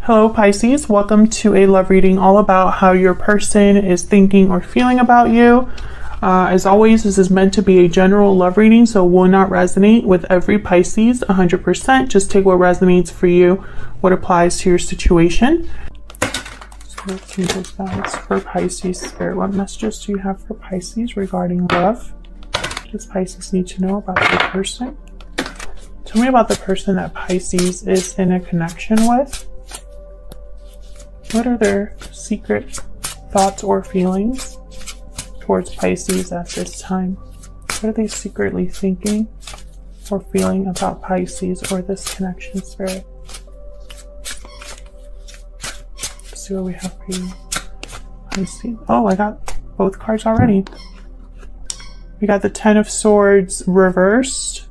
Hello Pisces, welcome to a love reading all about how your person is thinking or feeling about you. As always, this is meant to be a general love reading, so will not resonate with every Pisces 100%. Just take what resonates for you, what applies to your situation. So let's see those guys for Pisces Spirit. What messages do you have for Pisces regarding love? What does Pisces need to know about their person? Tell me about the person that Pisces is in a connection with. What are their secret thoughts or feelings towards Pisces at this time? What are they secretly thinking or feeling about Pisces or this connection, Spirit? Let's see what we have for you, Pisces. Oh, I got both cards already. We got the Ten of Swords reversed.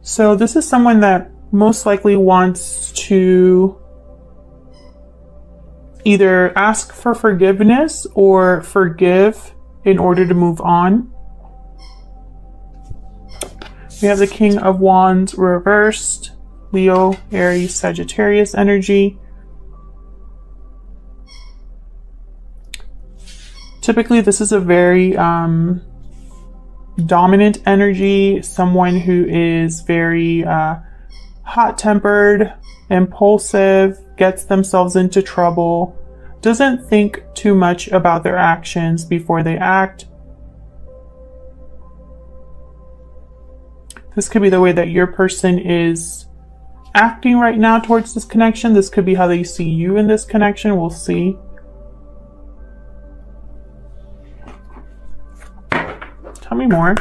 So this is someone that most likely wants to either ask for forgiveness or forgive in order to move on. We have the King of Wands reversed, Leo, Aries, Sagittarius energy. Typically, this is a very dominant energy, someone who is very hot-tempered, impulsive, gets themselves into trouble, doesn't think too much about their actions before they act. This could be the way that your person is acting right now towards this connection. This could be how they see you in this connection. We'll see. Tell me more.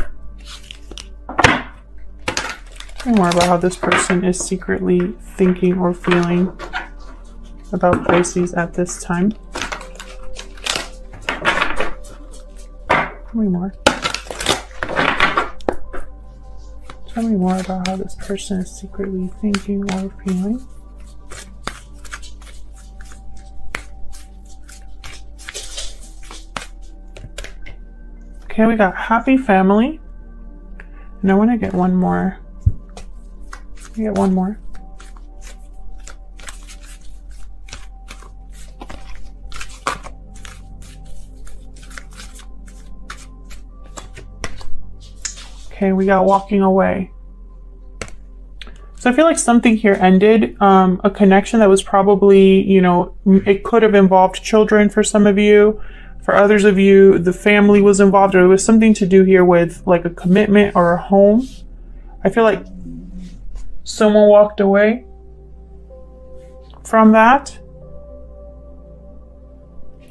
Tell me more about how this person is secretly thinking or feeling about Pisces at this time. Tell me more. Tell me more about how this person is secretly thinking or feeling. Okay, we got happy family. And I want to get one more. We get one more. Okay, we got walking away. So I feel like something here ended. A connection that was probably, it could have involved children for some of you. For others of you, the family was involved, or it was something to do here with like a commitment or a home. I feel like someone walked away from that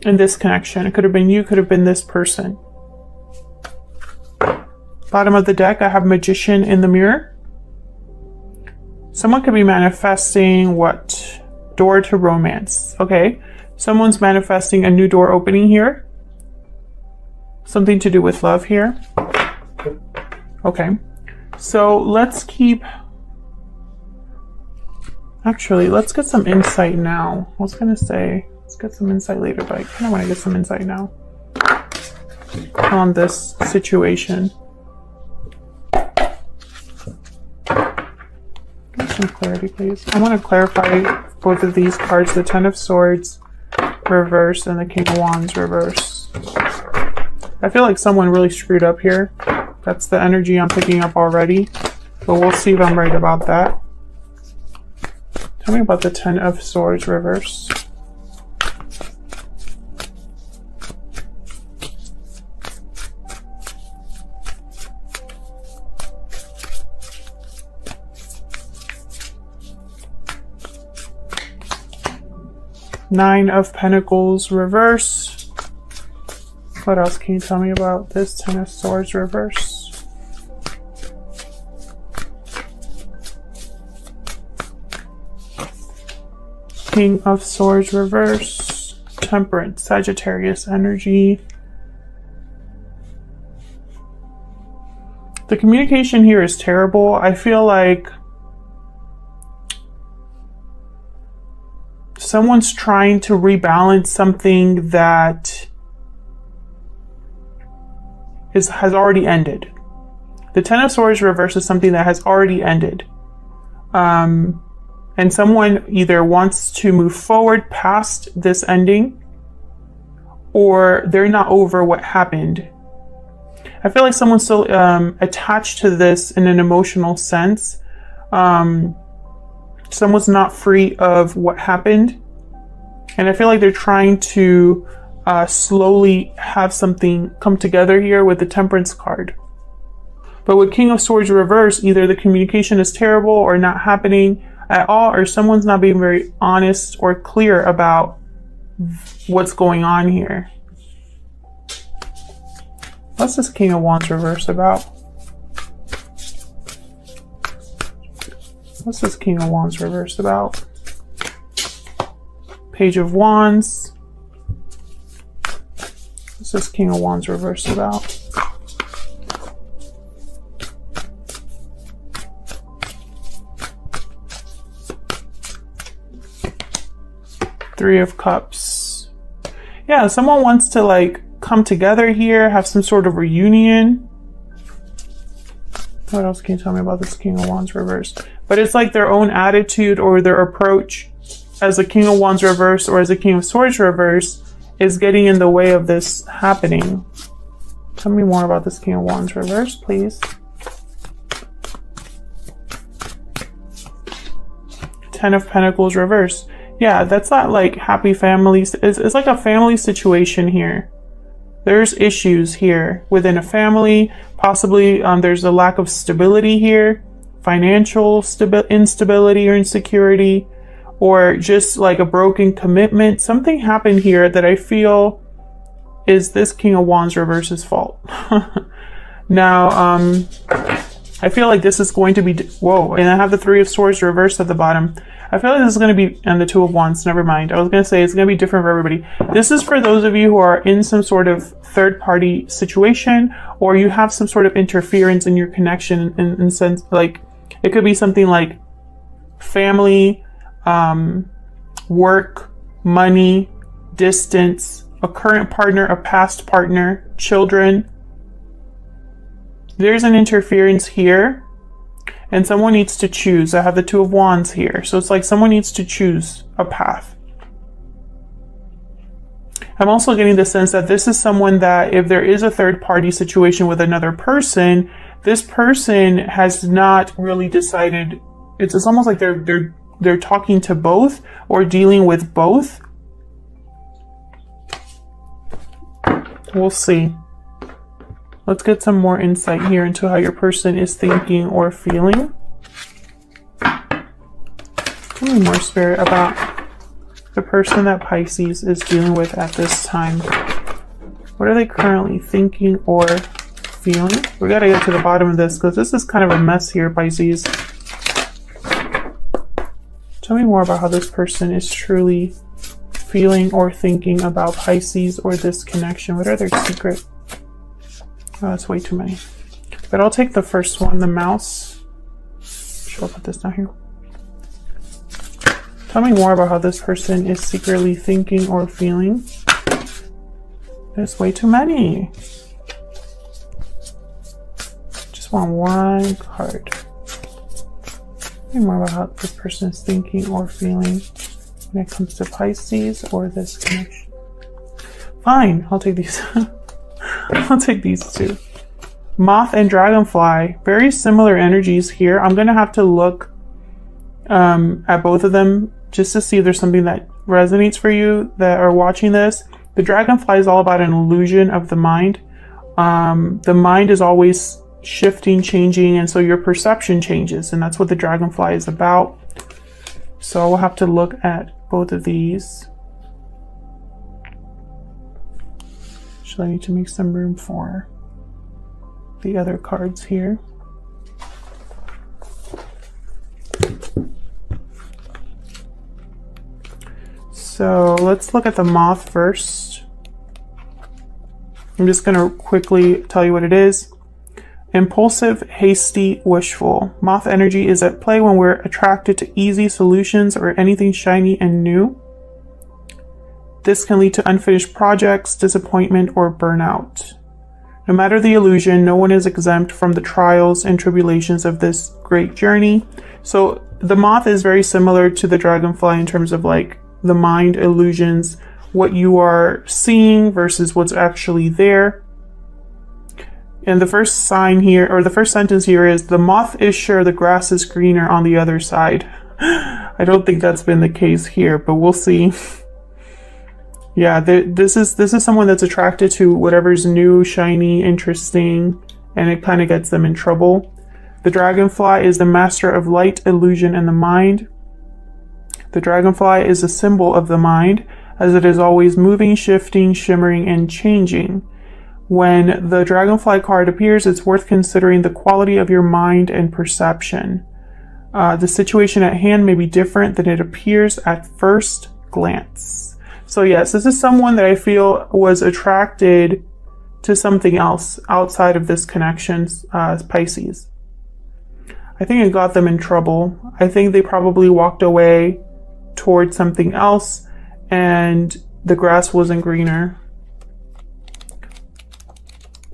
in this connection. It could have been you, could have been this person. Bottom of the deck, I have Magician in the mirror. Someone could be manifesting what? Door to romance. Okay. Someone's manifesting a new door opening here. Something to do with love here. Okay. So let's keep... Actually, let's get some insight now. I was going to say, let's get some insight later, but I kind of want to get some insight now on this situation. Get some clarity, please. I want to clarify both of these cards, the Ten of Swords reverse and the King of Wands reverse. I feel like someone really screwed up here. That's the energy I'm picking up already, but we'll see if I'm right about that. Tell me about the Ten of Swords reverse. Nine of Pentacles reverse. What else can you tell me about this Ten of Swords reverse? King of Swords reverse. Temperance, Sagittarius energy. The communication here is terrible. I feel like someone's trying to rebalance something that has already ended. The Ten of Swords reverse is something that has already ended. And someone either wants to move forward past this ending, or they're not over what happened. I feel like someone's still attached to this in an emotional sense. Someone's not free of what happened. And I feel like they're trying to slowly have something come together here with the Temperance card. But with King of Swords reverse, either the communication is terrible or not happening at all, or someone's not being very honest or clear about what's going on here. What's this King of Wands reverse about? What's this King of Wands reverse about? Page of Wands. What's this King of Wands reverse about? Three of Cups. Yeah, someone wants to like come together here, have some sort of reunion. What else can you tell me about this King of Wands reverse? But it's like their own attitude or their approach as a King of Wands reverse or as a King of Swords reverse is getting in the way of this happening. Tell me more about this King of Wands reverse, please. Ten of Pentacles reverse. Yeah, that's not like happy families. It's like a family situation here. There's issues here within a family. Possibly there's a lack of stability here, financial instability or insecurity, or just like a broken commitment. Something happened here that I feel is this King of Wands reverse's fault. Now, I feel like this is going to be, whoa, and I have the Three of Swords reversed at the bottom. I feel like this is going to be, and the Two of Wands, never mind. I was going to say it's going to be different for everybody. This is for those of you who are in some sort of third-party situation, or you have some sort of interference in your connection in sense, like, it could be something like family, work, money, distance, a current partner, a past partner, children. There's an interference here. And someone needs to choose. I have the Two of Wands here. So it's like someone needs to choose a path. I'm also getting the sense that this is someone that if there is a third party situation with another person, this person has not really decided. It's almost like they're talking to both or dealing with both. We'll see. Let's get some more insight here into how your person is thinking or feeling. Tell me more, Spirit, about the person that Pisces is dealing with at this time. What are they currently thinking or feeling? We gotta get to the bottom of this because this is kind of a mess here, Pisces. Tell me more about how this person is truly feeling or thinking about Pisces or this connection. What are their secrets? Oh, that's way too many. But I'll take the first one, the mouse. I'll put this down here. Tell me more about how this person is secretly thinking or feeling. There's way too many. Just want one card. Tell me more about how this person is thinking or feeling when it comes to Pisces or this connection. Fine, I'll take these. I'll take these two. Moth and Dragonfly. Very similar energies here. I'm going to have to look at both of them just to see if there's something that resonates for you that are watching this. The Dragonfly is all about an illusion of the mind. The mind is always shifting, changing, and so your perception changes, and that's what the Dragonfly is about. So we'll have to look at both of these. I need to make some room for the other cards here. So let's look at the Moth first. I'm just going to quickly tell you what it is. Impulsive, hasty, wishful. Moth energy is at play when we're attracted to easy solutions or anything shiny and new. This can lead to unfinished projects, disappointment, or burnout. No matter the illusion, no one is exempt from the trials and tribulations of this great journey. So the moth is very similar to the dragonfly in terms of like the mind illusions, what you are seeing versus what's actually there. And the first sign here, or the first sentence here is, the moth is sure the grass is greener on the other side. I don't think that's been the case here, but we'll see. Yeah, this is someone that's attracted to whatever's new, shiny, interesting, and it kind of gets them in trouble. The dragonfly is the master of light, illusion, and the mind. The dragonfly is a symbol of the mind, as it is always moving, shifting, shimmering, and changing. When the dragonfly card appears, it's worth considering the quality of your mind and perception. The situation at hand may be different than it appears at first glance. So yes, this is someone that I feel was attracted to something else outside of this connection, Pisces. I think it got them in trouble. I think they probably walked away towards something else and the grass wasn't greener.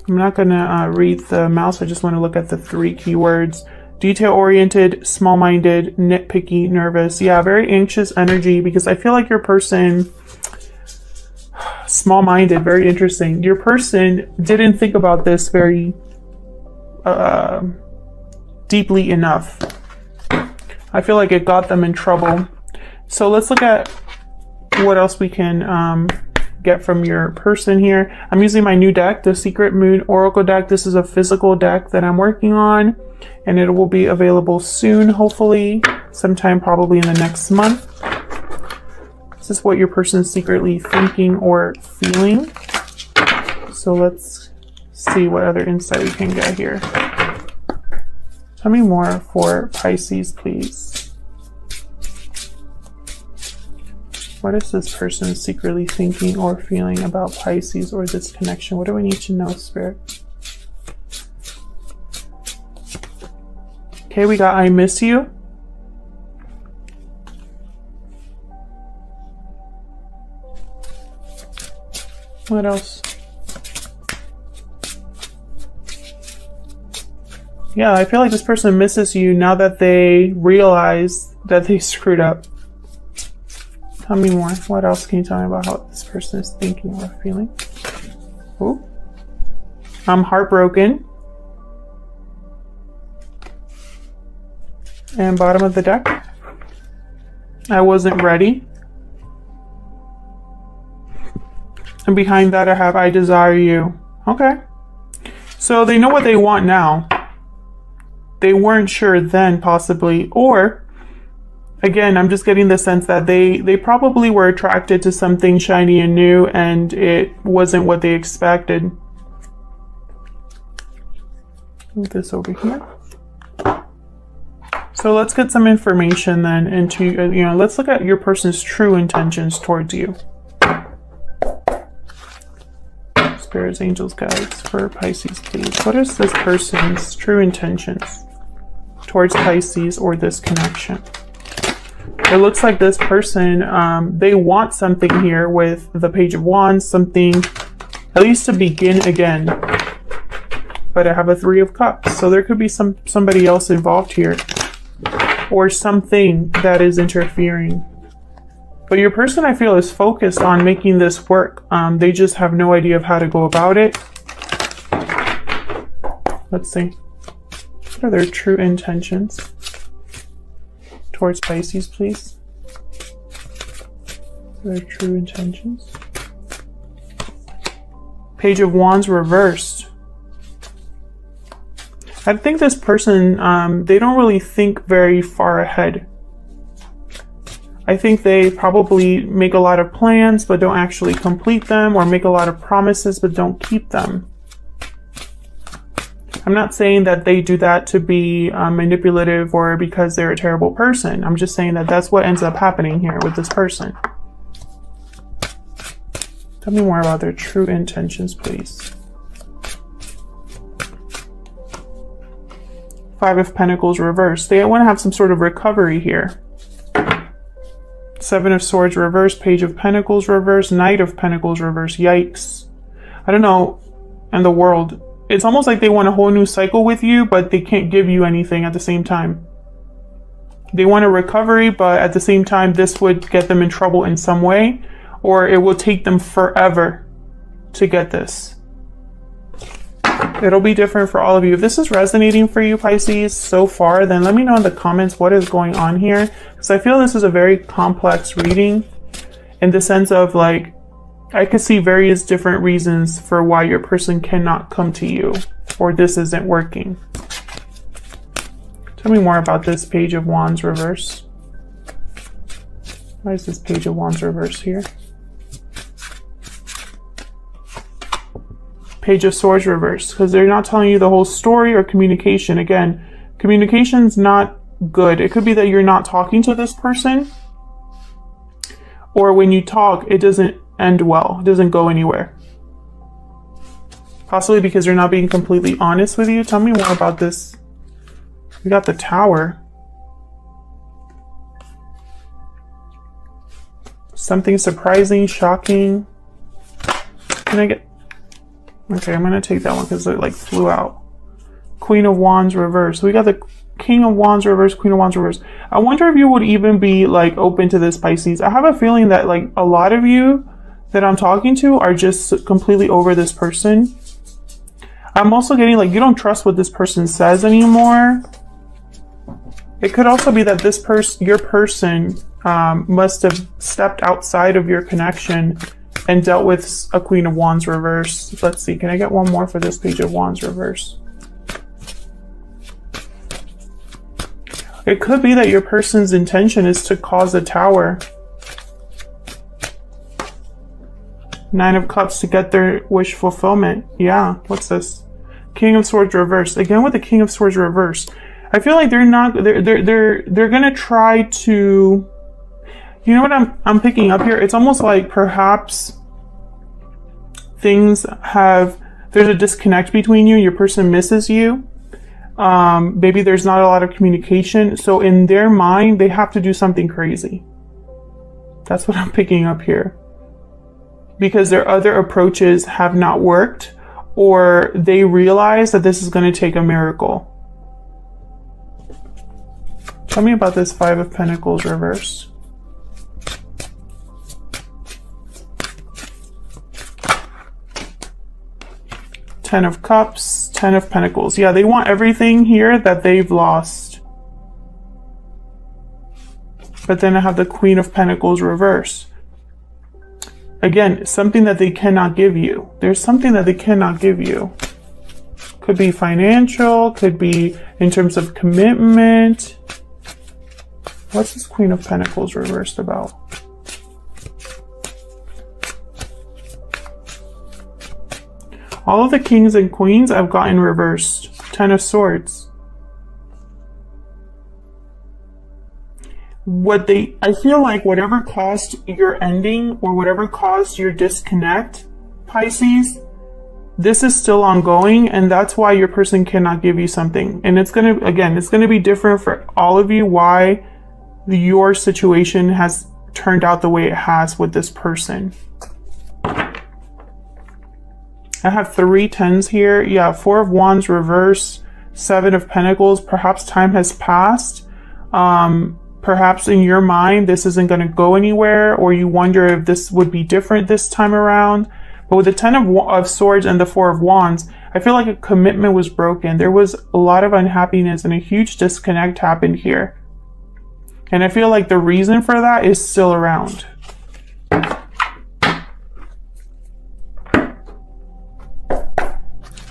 I'm not going to read the mouse. I just want to look at the 3 keywords. Detail-oriented, small-minded, nitpicky, nervous. Yeah, very anxious energy, because I feel like your person, small-minded, very interesting. Your person didn't think about this very deeply enough. I feel like it got them in trouble. So let's look at what else we can get from your person here. I'm using my new deck, the Secret Moon Oracle deck. This is a physical deck that I'm working on, and it will be available soon, hopefully, sometime probably in the next month. This is what your person's secretly thinking or feeling. So let's see what other insight we can get here. Tell me more for Pisces, please. What is this person secretly thinking or feeling about Pisces or this connection? What do we need to know, Spirit? Okay, we got I miss you. What else? Yeah, I feel like this person misses you now that they realize that they screwed up. Tell me more. What else can you tell me about how this person is thinking or feeling? Ooh. I'm heartbroken. And bottom of the deck. I wasn't ready. And behind that I have I desire you. Okay. So they know what they want now. They weren't sure then, possibly. Or, again, I'm just getting the sense that they probably were attracted to something shiny and new, and it wasn't what they expected. Move this over here. So let's get some information then into, let's look at your person's true intentions towards you. Spirits, angels, guides for Pisces, please. What is this person's true intentions towards Pisces or this connection? It looks like this person, they want something here with the Page of Wands, something at least to begin again. But I have a 3 of Cups, so there could be somebody else involved here, or something that is interfering. But your person, I feel, is focused on making this work. They just have no idea of how to go about it. Let's see. What are their true intentions towards Pisces, please? Their true intentions. Page of Wands reversed. I think this person, they don't really think very far ahead. I think they probably make a lot of plans but don't actually complete them, or make a lot of promises but don't keep them. I'm not saying that they do that to be manipulative or because they're a terrible person. I'm just saying that that's what ends up happening here with this person. Tell me more about their true intentions, please. 5 of Pentacles reversed. They want to have some sort of recovery here. 7 of Swords reversed, Page of Pentacles reversed, Knight of Pentacles reversed. Yikes. I don't know, in the world, it's almost like they want a whole new cycle with you, but they can't give you anything at the same time. They want a recovery, but at the same time, this would get them in trouble in some way, or it will take them forever to get this. It'll be different for all of you. If this is resonating for you, Pisces, so far, then let me know in the comments what is going on here. Because I feel this is a very complex reading in the sense of, like, I could see various different reasons for why your person cannot come to you, or this isn't working. Tell me more about this Page of Wands reverse. Why is this Page of Wands reverse here? Page of Swords reverse, because they're not telling you the whole story or communication. Again, communication's not good. It could be that you're not talking to this person, or when you talk, it doesn't end well. It doesn't go anywhere. Possibly because they're not being completely honest with you. Tell me more about this. We got the Tower. Something surprising, shocking. Can I get... Okay, I'm going to take that one because it like flew out. Queen of Wands reverse. We got the King of Wands reverse, Queen of Wands reverse. I wonder if you would even be like open to this, Pisces. I have a feeling that like a lot of you that I'm talking to are just completely over this person. I'm also getting like you don't trust what this person says anymore. It could also be that this person, your person, must have stepped outside of your connection and dealt with a Queen of Wands reverse. Let's see, can I get one more for this Page of Wands reverse? It could be that your person's intention is to cause a Tower. Nine of Cups to get their wish fulfillment. Yeah, what's this? King of Swords reverse. Again with the King of Swords reverse. I feel like they're gonna try to, you know what I'm picking up here? It's almost like perhaps there's a disconnect between you. Your person misses you. Maybe there's not a lot of communication. So in their mind, they have to do something crazy. That's what I'm picking up here. Because their other approaches have not worked, or they realize that this is going to take a miracle. Tell me about this Five of Pentacles reverse. Ten of Cups, Ten of Pentacles. Yeah, they want everything here that they've lost. But then I have the Queen of Pentacles reverse. Again, something that they cannot give you. There's something that they cannot give you. Could be financial, could be in terms of commitment. What's this Queen of Pentacles reversed about? All of the kings and queens I've gotten reversed. Ten of Swords. I feel like whatever caused your ending or whatever caused your disconnect, Pisces, this is still ongoing, and that's why your person cannot give you something. And it's going to be different for all of you why your situation has turned out the way it has with this person. I have 3 tens here. Yeah, Four of Wands reverse, Seven of Pentacles. Perhaps time has passed. Perhaps in your mind, this isn't going to go anywhere, or you wonder if this would be different this time around. But with the Ten of Swords and the Four of Wands, I feel like a commitment was broken. There was a lot of unhappiness and a huge disconnect happened here. And I feel like the reason for that is still around.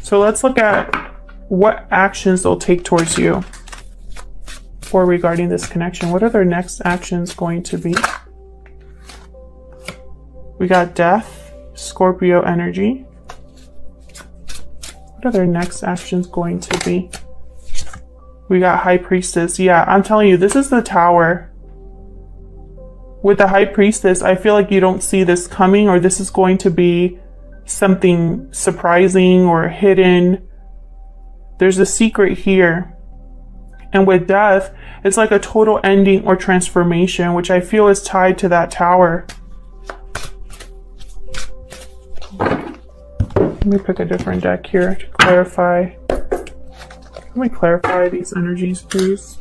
So let's look at what actions they'll take towards you. Or regarding this connection, what are their next actions going to be? We got Death, Scorpio energy. What are their next actions going to be? We got High Priestess. Yeah, I'm telling you, this is the Tower. With the High Priestess, I feel like you don't see this coming, or this is going to be something surprising or hidden. There's a secret here. And with Death, it's like a total ending or transformation, which I feel is tied to that Tower. Let me pick a different deck here to clarify. Let me clarify these energies, please.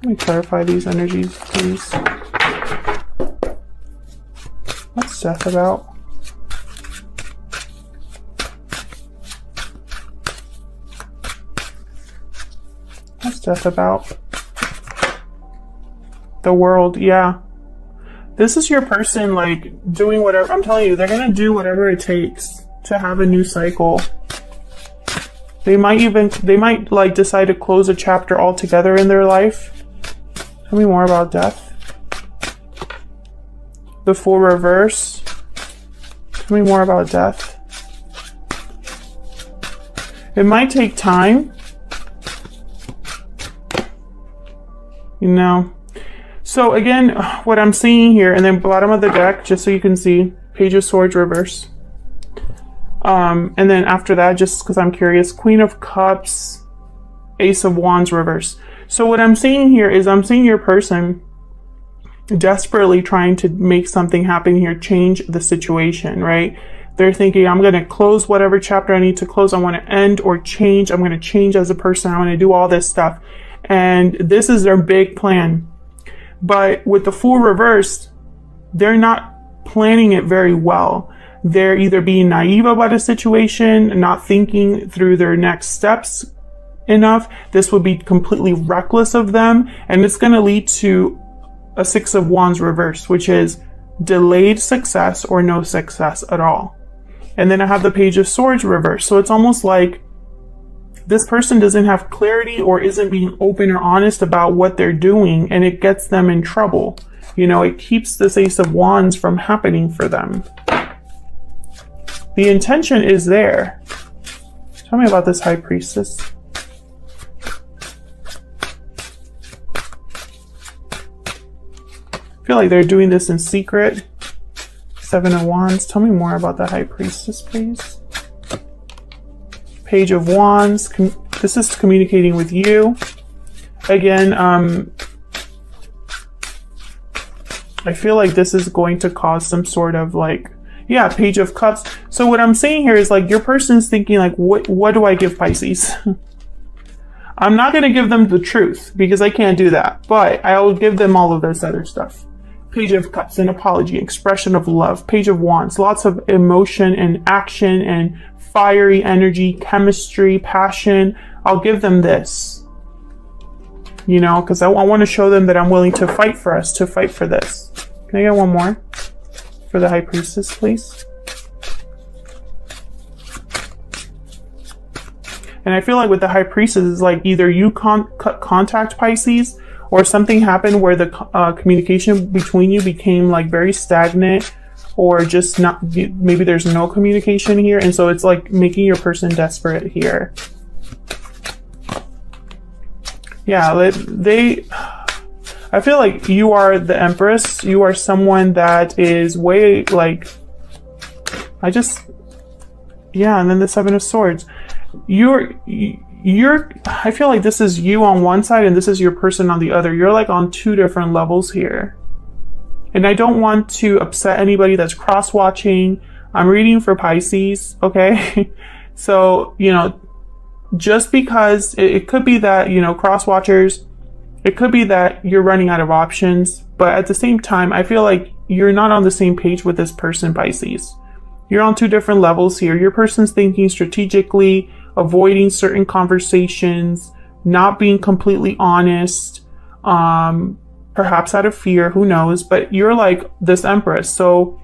Let me clarify these energies, please. What's death about? What's death about? The world, yeah. This is your person, like, doing whatever. I'm telling you, they're gonna do whatever it takes to have a new cycle. They might like decide to close a chapter altogether in their life. Tell me more about death. The Fool reverse. Tell me more about death. It might take time. You know. So again, what I'm seeing here, and then bottom of the deck, just so you can see, Page of Swords reverse. And then after that, just because I'm curious, Queen of Cups, Ace of Wands reverse. So what I'm seeing here is I'm seeing your person desperately trying to make something happen here, change the situation, right? They're thinking, I'm going to close whatever chapter I need to close. I want to end or change. I'm going to change as a person. I want to do all this stuff. And this is their big plan. But with the Fool reversed, they're not planning it very well. They're either being naive about a situation, not thinking through their next steps enough. This would be completely reckless of them. And it's going to lead to a Six of Wands reverse, which is delayed success or no success at all. And then I have the Page of Swords reverse. So it's almost like this person doesn't have clarity or isn't being open or honest about what they're doing, and it gets them in trouble. You know, it keeps this Ace of Wands from happening for them. The intention is there. Tell me about this High Priestess. I feel like they're doing this in secret. Seven of Wands. Tell me more about the High Priestess, please. Page of Wands. This is communicating with you. Again, I feel like this is going to cause some sort of like, yeah, Page of Cups. So what I'm saying here is like your person's thinking like, what do I give Pisces? I'm not going to give them the truth because I can't do that, but I will give them all of this other stuff. Page of Cups, an apology, expression of love. Page of Wands, lots of emotion and action and fiery energy, chemistry, passion. I'll give them this, you know, because I want to show them that I'm willing to fight for us, to fight for this. Can I get one more for the High Priestess, please? And I feel like with the High Priestess, it's like either you contact Pisces or something happened where the communication between you became like very stagnant, or just not, maybe there's no communication here. And so it's like making your person desperate here. Yeah, I feel like you are the Empress. You are someone that is way like, yeah, and then the Seven of Swords. I feel like this is you on one side and this is your person on the other. You're like on two different levels here. And I don't want to upset anybody that's cross-watching. I'm reading for Pisces, okay? So, you know, just because it could be that, you know, cross-watchers, it could be that you're running out of options. But at the same time, I feel like you're not on the same page with this person, Pisces. You're on two different levels here. Your person's thinking strategically, avoiding certain conversations, not being completely honest, perhaps out of fear, who knows, but you're like this Empress. So